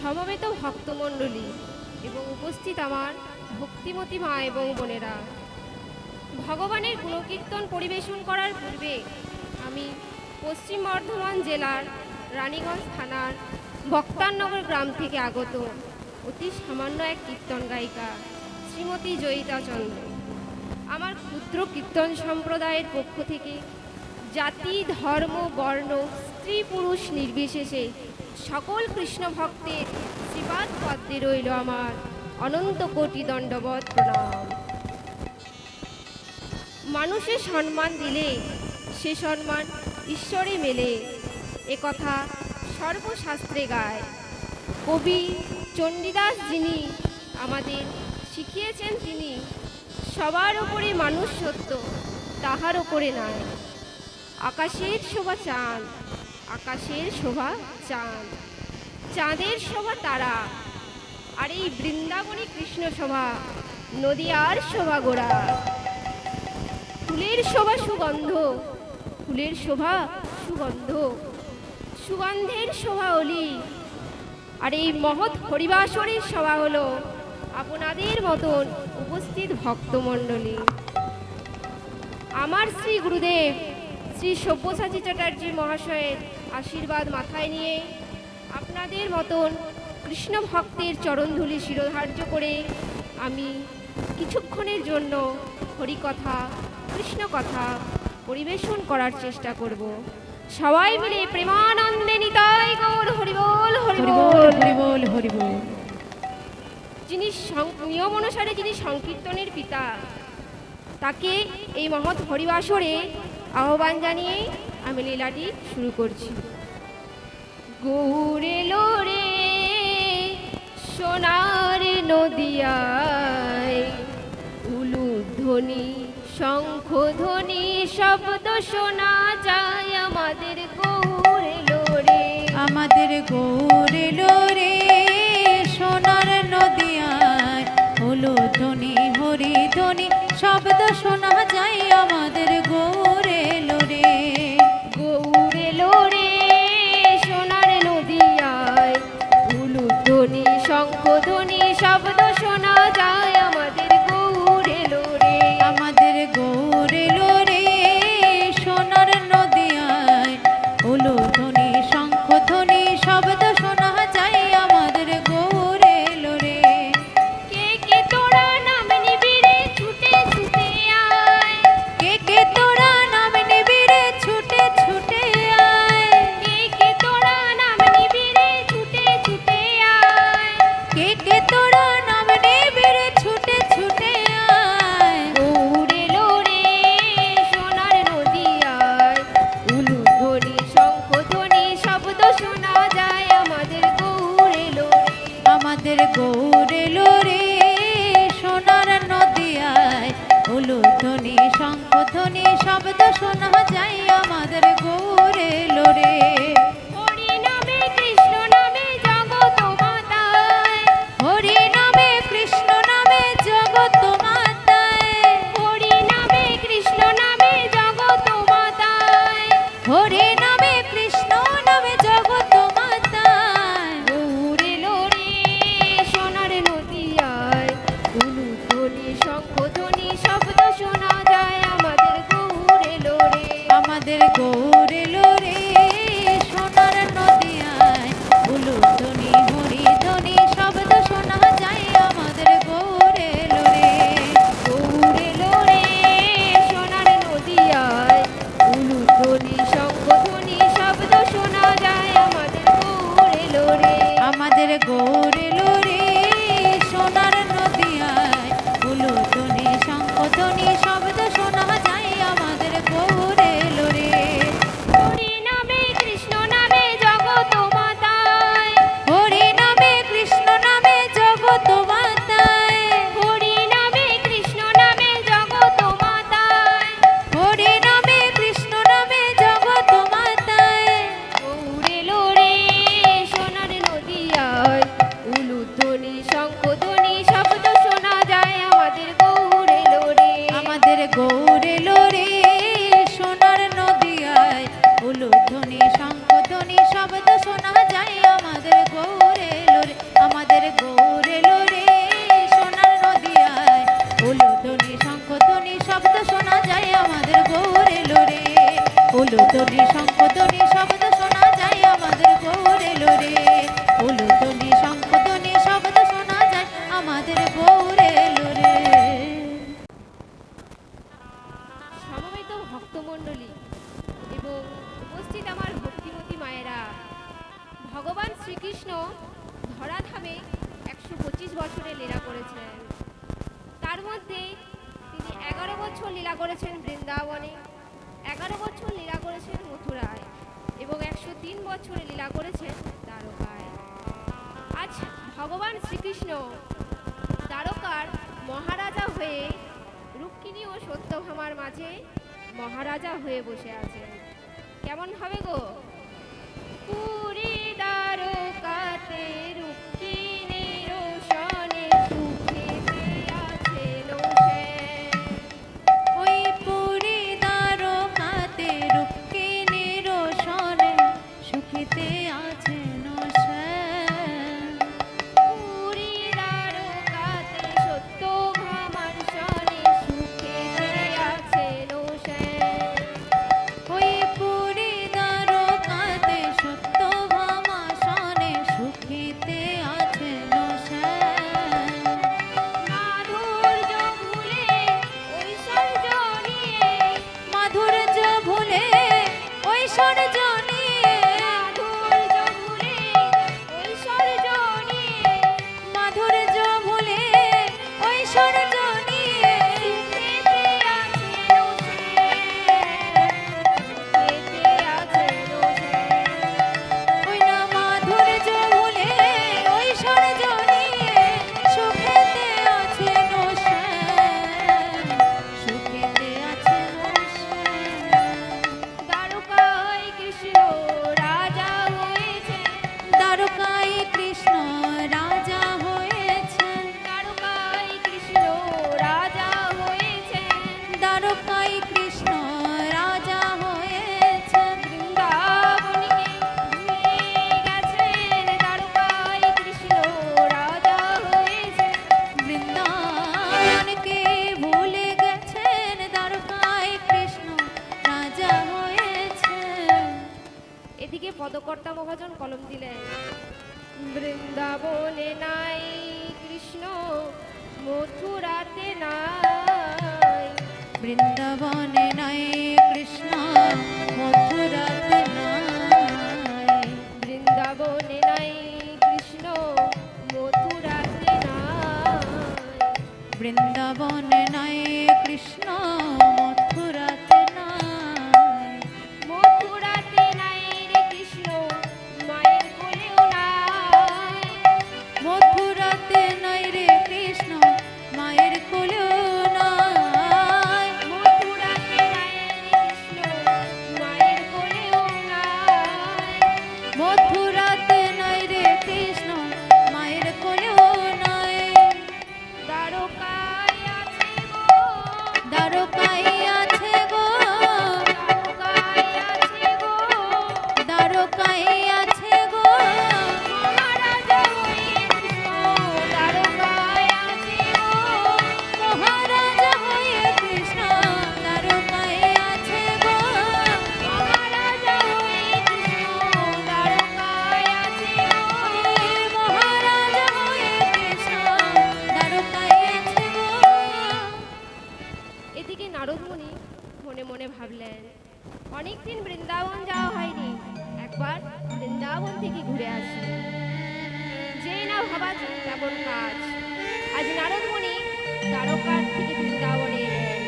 সমবেত ভক্তমণ্ডলী এবং উপস্থিত আমার ভক্তিমতী মা এবং বোনেরা, ভগবানের গুণকীর্তন পরিবেশন করার পূর্বে আমি পশ্চিম বর্ধমান জেলার রানীগঞ্জ থানার ভক্তারনগর গ্রাম থেকে আগত অতি সামান্য এক কীর্তন গায়িকা শ্রীমতী জয়িতা চন্দ্র আমার ক্ষুদ্র কীর্তন সম্প্রদায়ের পক্ষ থেকে জাতি, ধর্ম, বর্ণ, স্ত্রী পুরুষ নির্বিশেষে সকল কৃষ্ণ ভক্তের শ্রীপাদ পদ্মে রইল আমার অনন্ত কোটি দণ্ডবৎ প্রণাম। মানুষে সম্মান দিলে সে সম্মান ঈশ্বরে মেলে, একথা সর্বশাস্ত্রে গায়। কবি চণ্ডীদাস যিনি আমাদের শিখিয়েছেন, তিনি সবার উপরে মানুষ সত্য, তাহার উপরে নয়। আকাশের শোভা চাঁদ, আকাশের শোভা চাঁদ, চাঁদের শোভা তারা, আর এই বৃন্দাবনী কৃষ্ণ শোভা, নদিয়ার শোভা গোড়া। ফুলের শোভা সুগন্ধ, ফুলের শোভা সুগন্ধ, সুগন্ধের শোভা অলি, আর এই মহৎ হরিবাসরের শোভা হলো আপনাদের মতন উপস্থিত ভক্তমণ্ডলী। আমার শ্রী গুরুদেব শ্রী সব্যসাচী চ্যাটার্জি মহাশয়ের আশীর্বাদ মাথায় নিয়ে আপনাদের মতন কৃষ্ণ ভক্তের চরণধূলি শিরোধার্য করে আমি কিছুক্ষণের জন্য হরিকথা, কৃষ্ণ কথা পরিবেশন করার চেষ্টা করব। সবাই মিলে প্রেমানন্দে নিতাই গৌর হরিবোল হরিবোল হরিবোল হরিবোল। যিনি নিয়ম অনুসারে যিনি সংকীর্তনের পিতা, তাকে এই মহৎ হরিবাসরে আহ্বান জানিয়ে আমি লীলাটি শুরু করছি। গৌর এলো রে সোনার নদিয়ায়, উলুধ্বনি শঙ্খধ্বনি শব্দ শোনা যায় আমাদের গৌর এলো রে, আমাদের গৌর এলো রে সোনার নদিয়ায়, হলো ধ্বনি হরি ধ্বনি শব্দ শোনা যায় আমাদের গৌর এলো রে। গৌর এলো রে সোনার নদিয়ায়, উলুধ্বনি শঙ্খধ্বনি শব্দ শোনা যায় আমাদের গৌর এলো রে, আমাদের গৌর এলো রে সোনার নদিয়ায়, হলো ধ্বনি শঙ্খ ধ্বনি শব্দ শোনা যায় আমাদের গৌর এলো রে। কে কে তোরা নাম নিবি রে ছুটে ছুটে আয়, কে কে তোরা নাম নিবি রে ছুটে ছুটে আয়, কে কে তোরা নাম নিবি রে ছুটে ছুটে আয়, কে কে তোরা নাম নিবি রে ছুটে ছুটে আয়। গৌর এলো রে সোনার নদিয়ায়, উলুধ্বনি শঙ্খধ্বনি শব্দ শোনা যায় আমাদের গৌর এলো রে, আমাদের গৌর এলো রে সোনার নদিয়ায়, হলো ধ্বনি শঙ্খ ধ্বনি শব্দ শোনা যায় আমাদের গৌর এলো রে। হরি নামে কৃষ্ণ নামে জগৎ মাতায়, হরি নামে কৃষ্ণ নামে জগৎ মাতায়, হরি নামে কৃষ্ণ নামে জগৎ মাতায়, হরি নামে কৃষ্ণ নামে জগৎ মাতায়। গৌর এলো রে সোনার নদিয়ায়, উলুধ্বনি শঙ্খধ্বনি শব্দ শোনা যায় আমাদের গৌর এলো রে, আমাদের গৌর এলো রে সোনার নদিয়ায়, হলো ধ্বনি হরি ধ্বনি শব্দ শোনা যায় আমাদের গৌর এলো রে। গৌর এলো রে সোনার নদিয়ায়, উলুধ্বনি শঙ্খধ্বনি শব্দ শোনা যায় আমাদের গৌর এলো রে, আমাদের গৌর এলো রে সোনার নদিয়ায়, হলো ধ্বনি শঙ্খ ধ্বনি শব্দ শোনা যায় আমাদের গৌর এলো রে। হরি নামে কৃষ্ণ নামে জগৎ মাতায়, হরি নামে কৃষ্ণ নামে জগৎ মাতায়, হরি নামে কৃষ্ণ নামে জগৎ মাতায়, হরি নামে কৃষ্ণ নামে জগৎ মাতায়। গৌর এলো রে সোনার নদিয়ায়, উলুধ্বনি শ্রীকৃষ্ণ ধরাধামে 125 বছরের লীলা করেছেন। তার মধ্যে তিনি 11 বছর লীলা করেছেন বৃন্দাবনে, 11 বছর লীলা করেছেন মথুরায় এবং 103 বছরে লীলা করেছেন দ্বারকায়। আজ ভগবান শ্রীকৃষ্ণ দ্বারকার মহারাজা হয়ে রুক্মিণী ও সত্যভামার মাঝে মহারাজা হয়ে বসে আছেন। কেমন হবে গো? পুরী দ্বারকাতে রুক্মিণীর সনে সুখেতে আছেন সেন। ওই পুরী দ্বারকাতে রুক্মিণীর সনে সুখেতে আছেন সেন। পুরী দ্বারকাতে সত্যভামার সনে সুখেতে আছেন সেন। ওই পুরী দ্বারকাতে সত্যভামা সনে সুখেতে আছেন সেন। মাধুর্য ভুলে ঐশ্বর্য নিয়ে, মাধুর্য ভুলে ঐশ্বর্য নিয়ে, মাধুর্য ভুলে ঐশ্বর্য নিয়ে, মাধুর্য ভুলে ঐশ্বর্য নিয়ে সুখেতে আছেন সেন। সুখেতে আছেন সেন। ওই না মাধুর্য ভুলে ঐশ্বর্য নিয়ে সুখেতে আছেন সেন। সুখেতে আছেন সেন। দ্বারকায় কৃষ্ণ রাজা হয়েছেন, দ্বারকায় কৃষ্ণ রাজা হয়েছেন। দ্বারকায় কৃষ্ণ রাজা হয়েছেন। দ্বারকায় কৃষ্ণ রাজা হয়েছেন। বৃন্দাবনকে ভুলে গেছেন, দ্বারকায় কৃষ্ণ রাজা হয়েছেন। বৃন্দাবনকে ভুলে গেছেন। দ্বারকায় কৃষ্ণ রাজা হয়েছেন। এদিকে পদকর্তা মহাজন কলম দিলেন, বৃন্দাবনে নাই কৃষ্ণ, মথুরাতে নাই। বৃন্দাবনে নাই কৃষ্ণ, মথুরাতে নাই। বৃন্দাবনে নাই কৃষ্ণ, মথুরাতে নাই। বৃন্দাবনে নাই কৃষ্ণ, মথুরাতে নাই। মথুরাতে নাই রে কৃষ্ণ, মায়ের কোলেও নাই। মথুরাতে নাই রে কৃষ্ণ, মায়ের কোলেও নাই। মথুরাতে নাই রে কৃষ্ণ, মায়ের কোলেও নাই। মথুরাতে নাই রে কৃষ্ণ, মায়ের কোলেও নাই। দ্বারকায় আছে গো, দ্বারকায় আছে গো, দ্বারকায় আছে গো, দ্বারকায় আছে গো, মহারাজা হয়ে কৃষ্ণ, দ্বারকায় আছে গো। মহারাজা হয়ে কৃষ্ণ দ্বারকায় আছে গো। মহারাজা হয়ে কৃষ্ণ, দ্বারকায় আছে গো। মহারাজা হয়ে কৃষ্ণ দ্বারকায় আছে গো। এদিকে নারদমুনি মনে মনে ভাবলেন, অনেকদিন বৃন্দাবন যাওয়া হয়নি, একবার বৃন্দাবন থেকে ঘুরে আসি। যেই না ভাবা তেমন কাজ। আজ নারদমুনি দ্বারকার থেকে বৃন্দাবনে এলেন।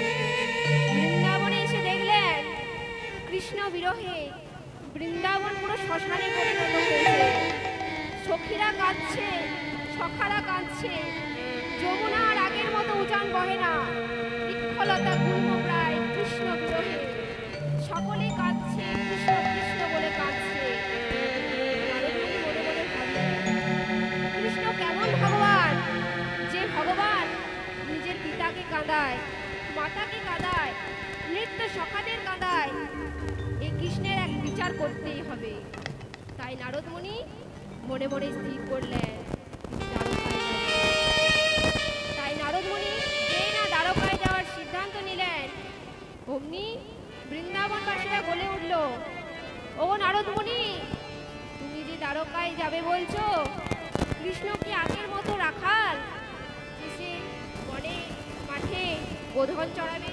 বৃন্দাবনে এসে দেখলেন কৃষ্ণ বিরহে বৃন্দাবন পুরো শ্মশানে পরিণত হয়েছে। সখীরা কাঁদছে, সখারা কাঁদছে, যমুনার আগের মতো উজান বহে না, বৃক্ষলতা গুল্ম প্রায় কৃষ্ণ বিরহে। সকলে কাঁদছে, কৃষ্ণ কৃষ্ণ বলে কাঁদছে। নারদমুনি মনে মনে ভাবলেন, কৃষ্ণ কেমন ভগবান, যে ভগবান নিজের পিতাকে কাঁদায়, মাতাকে কাঁদায়, নৃত্য সখাদের কাঁদায়। এই কৃষ্ণের এক বিচার করতেই হবে। তাই নারদমুনি মনে মনে স্থির করলেন দ্বারকায় যাবেন। তাই নারদমুনি যেই না দ্বারকায় যাওয়ার সিদ্ধান্ত নিলেন, অমনি বৃন্দাবনবাসীরা বলে উঠল, ও নারদমুনি, তুমি যে দ্বারকায় যাবে বলছো, কৃষ্ণ কি আগের মতো রাখাল এসে বনে মাঠে গোধন চড়াবে?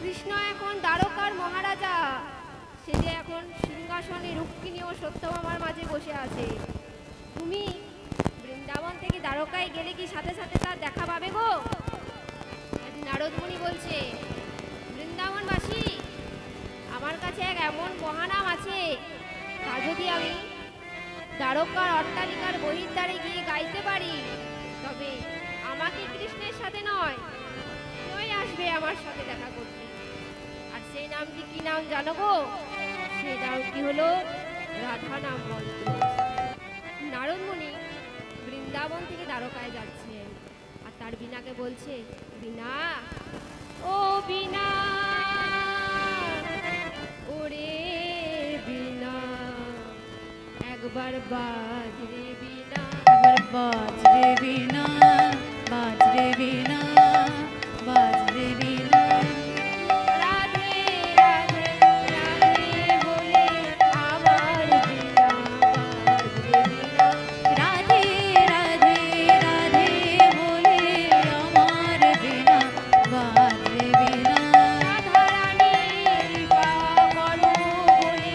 কৃষ্ণ এখন দ্বারকার মহারাজা, সে যে এখন সিংহাসনে রুক্মিণী ও সত্যভামার মাঝে বসে আছে। দ্বারকায় গেলে কি সাথে সাথে তার দেখা পাবে গো? আজ নারদ মুনি বলছে, বৃন্দাবনবাসী, আমার কাছে এক এমন মহানাম আছে, তা যদি আমি দ্বারকার অট্টালিকার বহির্দ্বারে গিয়ে গাইতে পারি, তবে আমাকে কৃষ্ণের সাথে নয়, তুই আসবে আমার সাথে দেখা করতে। আর সেই নামটি কি নাম জানো গো? সেই নামটি হলো রাধা নাম মন্ত্র। নারদ মুনি বৃন্দাবন থেকে দ্বারকায় যাচ্ছেন, আর তার বীণাকে বলছে, বীণা, ও বীণা, ওরে বীণা, একবার বাজরে বীণা। একবার বাজরে বীণা, বাজরে বীণা, বাজরে বীণা। রাধে রাধে রাধে বলে আমার বীণা বাজরে বীণা। রাধে রাধে রাধে বলে আমার বীণা বাজরে বীণা। রাধা রানী কৃপা করো বলে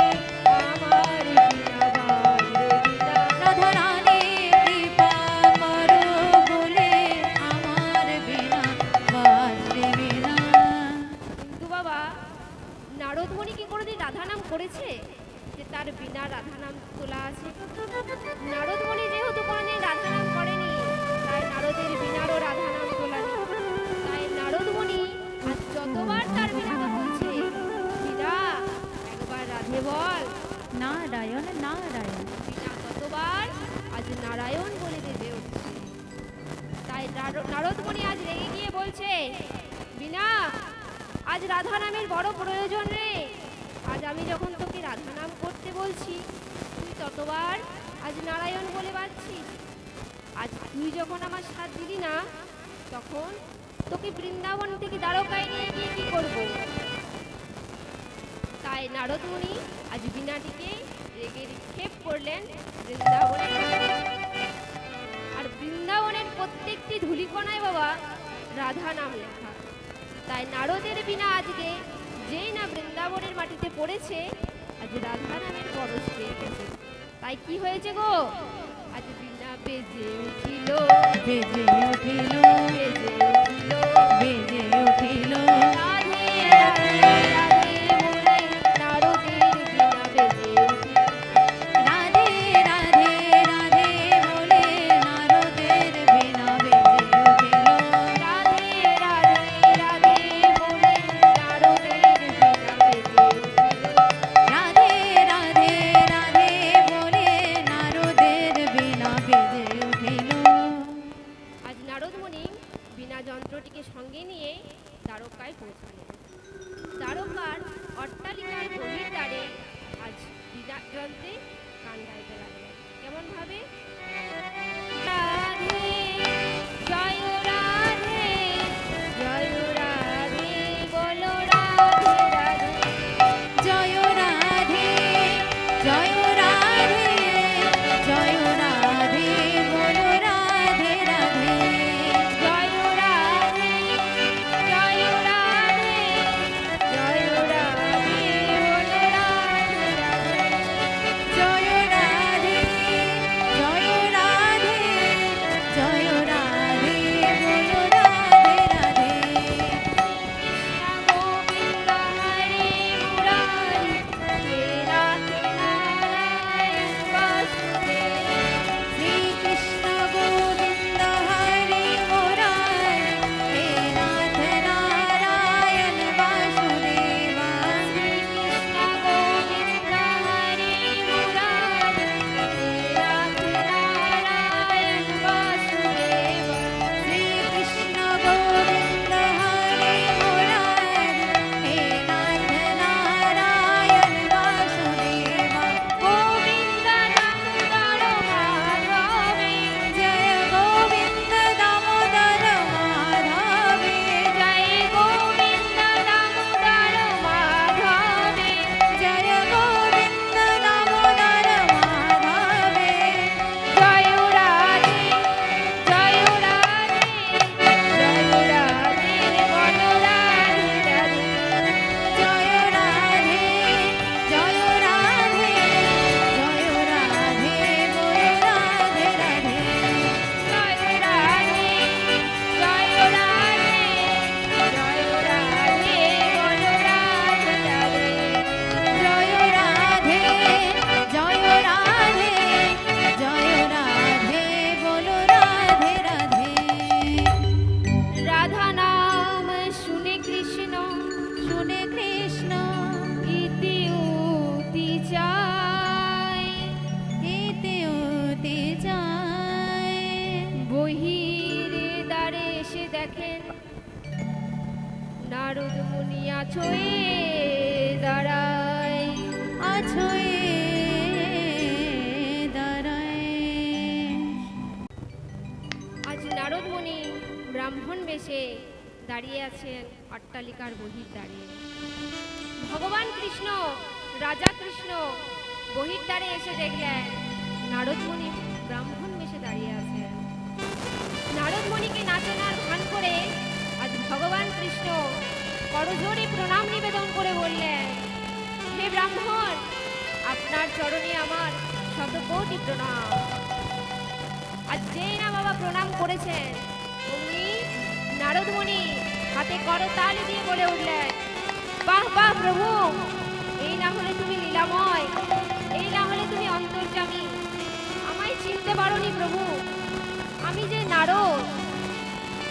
আমার বীণা বাজরে বীণা। রাধা রানী কৃপা করো বলে আমার বীণা বাজরে বীণা। কিন্তু বাবা, নারদ মুনি কি কোনোদিন রাধা নাম করেছে যে তার বিনা রাধা নাম তোলা আছে? নারদ মুনি যেহেতু কোনোদিন রাধা নাম করেনি, তাই নারদের বিনারও রাধা নাম তোলা নেই। তাই নারদ মুনি আজ যতবার তার বিনাকে বলছে, বিনা, একবার রাধে বল, নারায়ণ নারায়ণ। বিনা ততবার আজ নারায়ণ বলে দেবে উঠছে। তাই নারদ মুনি আজ রেগে গিয়ে বলছে, বিনা, আজ রাধা নামের বড় প্রয়োজন রে। আজ আমি যখন তোকে রাধা নাম করতে বলছি, তুই ততবার আজ নারায়ণ বলে বাজছিস। আজ তুই যখন আমার সাথ দিলি না, তখন তোকে বৃন্দাবন থেকে দ্বারকায় নিয়ে গিয়ে কি করবো? তাই নারদ মুনি আজ বিনাটিকে রেগে নিক্ষেপ করলেন বৃন্দাবনে। আর বৃন্দাবনের প্রত্যেকটি ধূলিকণায় বাবা রাধা নাম লেখা। তাই নারদের বিনা আজকে যেই না বৃন্দাবনের মাটিতে পড়েছে, আজ রাধা নামের পরশ পেয়ে গেছে। তাই কি হয়েছে গো? আজ বিনা বেজে উঠিল, বেজে উঠিল, বেজে উঠিল, বেজে উঠিল। রাধে রাধে রাধে বলে নারদের বিনা বেজে উঠিল। রাধে রাধে রাধে বলে নারদের বীণা বেজে উঠিল। রাধে রাধে রাধে বলে নারদের বিনা বেজে উঠিল। রাধে রাধে রাধে বলে নারদের বীণা বেজে উঠিল। আজ দেখেন নারদ মুনি আছোয়ে দাঁড়ায়। আছোয়ে দাঁড়ায়। আজ নারদ মুনি ব্রাহ্মণ বেশে দাঁড়িয়ে আছেন অট্টালিকার বহির দাঁড়িয়ে। ভগবান কৃষ্ণ, রাজা কৃষ্ণ বহির দ্বারে এসে দেখলেন নারদ মুনি ব্রাহ্মণ বেশে দাঁড়িয়ে আছেন। নারদ মুনিকে নাচনার ভান করে আজ ভগবান কৃষ্ণ করজোড়ে প্রণাম নিবেদন করে বললেন, হে ব্রাহ্মণ, আপনার চরণে আমার শতকোটি প্রণাম। আজ যেই না বাবা প্রণাম করেছেন অমনি নারদ মুনি হাতে করতালি দিয়ে বলে উঠলেন, বাহ বাহ প্রভু, এই না হলে তুমি লীলাময়, এই না হলে তুমি অন্তর্যামী, আমায় চিনতে পারোনি প্রভু, আমি যে নারদ।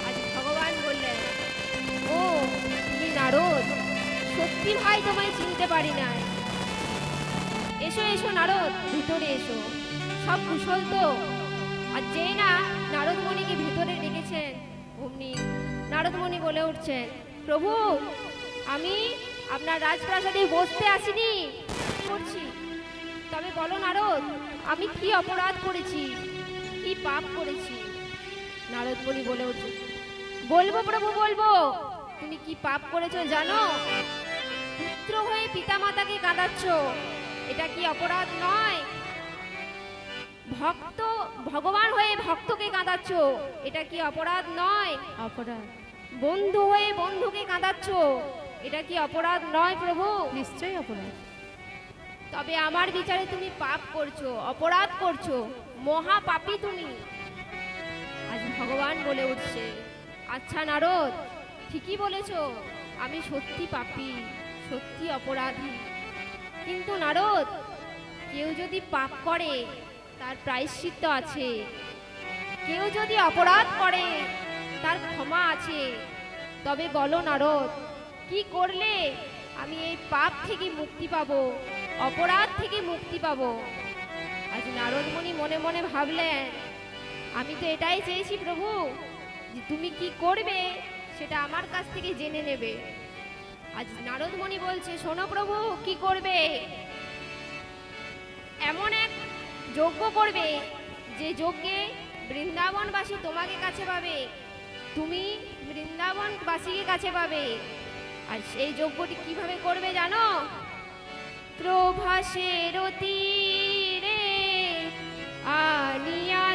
আজ ভগবান বললেন, ও তুমি নারদ, সত্যি ভাই তোমায় চিনতে পারি নাই। এসো এসো নারদ, ভিতরে এসো, সব কুশল তো? আর যেই না নারদ মুনিকে ভিতরে ডেকেছেন অমনি নারদ মুনি বলে উঠছেন, প্রভু আমি আপনার রাজপ্রাসাদে বসতে আসিনি, করছি। তবে বলো নারদ, আমি কি অপরাধ করেছি, কি পাপ করেছি? নারদ মুনি বলে উঠছে, বলবো প্রভু বলবো, তুমি কি পাপ করেছো জানো? পুত্র হয়ে পিতামাতাকে কাঁদাচ্ছ, এটা কি অপরাধ নয়? ভক্ত ভগবান হয়ে ভক্তকে কাঁদাচ্ছ, এটা কি অপরাধ নয়? অপরাধ। বন্ধু হয়ে বন্ধুকে কাঁদাচ্ছ, এটা কি অপরাধ নয় প্রভু? নিশ্চয়ই অপরাধ। তবে আমার বিচারে তুমি পাপ করছো, অপরাধ করছো, মহা পাপী তুমি। আজ ভগবান বলে উঠছে, আচ্ছা নারদ, ঠিকই বলেছো, আমি সত্যি পাপী, সত্যি অপরাধী। কিন্তু নারদ, কেউ যদি পাপ করে তার প্রায়শ্চিত্ত আছে, কেউ যদি অপরাধ করে তার ক্ষমা আছে। তবে বলো নারদ, কি করলে আমি এই পাপ থেকে মুক্তি পাবো, অপরাধ থেকে মুক্তি পাবো? আজ নারদ মুনি মনে মনে ভাবলেন, আমি তো এটাই চেয়েছি প্রভু, যে তুমি কি করবে সেটা আমার কাছ থেকে জেনে নেবে। আজ নারদ মুনি বলছে, শোনো প্রভু, কি করবে? এমন এক যজ্ঞ করবে যে যজ্ঞে বৃন্দাবনবাসী তোমাকে কাছে পাবে, তুমি বৃন্দাবনবাসীকে কাছে পাবে। আর সেই যজ্ঞটি কিভাবে করবে জানো? প্রভাসের তীরে আনিয়া